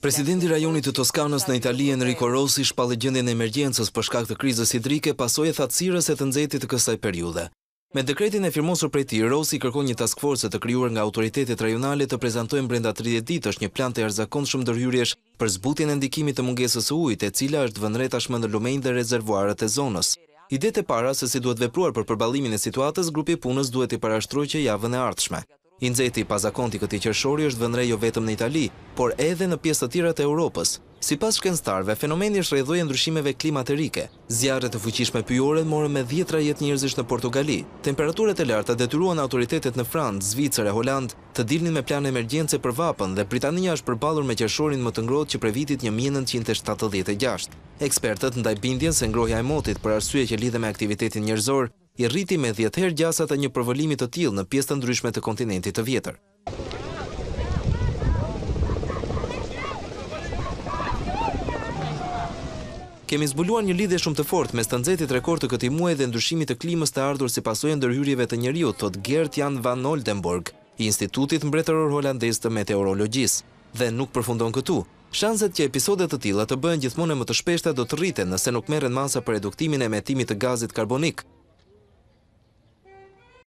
Presidenti i rajonit të Toskanës në Itali Enrico Rossi shpalli gjendjen e emergjencës për shkak të krizës hidrike, pasojë e thatësirës e të nxehtit të kësaj periudhe. Me dekretin e firmosur prej tij, Rossi kërkon një task force të krijuar nga autoritetet rajonale të prezantojnë brenda 30 ditësh një plan të jashtëzakonshëm ndërhyrjesh për zbutjen e ndikimit të mungesës së ujit, e cila është vënë tashmë në lumenjtë dhe rezervuarët e zonës. Idetë e para se si duhet vepruar për përballimin e situatës, grupi i punës duhet i parashtrojë javën e ardhshme. I nxehti i pazakonti këtij qershori është vënë jo vetëm në Itali, por edhe në pjesë të tjera të Europës. Sipas shkencëtarëve, fenomeni është rrjedhoi ndryshimeve klimaterike. Zjarret e fuqishme pyjore morën me 10 jetë njerëzish në Portugali. Temperaturat e larta detyruan autoritetet në Francë, Zvicër e Holand të dilnin me plan emergjence për vapën dhe Britania është përballur me qershorin më të ngrohtë që prej vitit 1976. Ekspertët ndaj bindjen se ngrohja e motit për arsye që lidhet me aktivitetin njerëzor i rriti me 10 herë gjasat e një provëllimi të tillë në pjesë të ndryshme të kontinentit të vjetër. Kemi zbuluar një lidhje shumë të fortë mes të nxehtit rekord të këtij muaji dhe ndryshimit të klimës të ardhur si pasojë ndërhyrjeve të njeriut, thot Gert Jan van Oldenburg, i Institutit Mbretëror Holandez të Meteorologjisë. Dhe nuk përfundon këtu. Shanset që episode të tilla të bëhen gjithmonë më të shpeshta do të rriten nëse nuk merren masa për reduktimin e emetimit të gazit karbonik.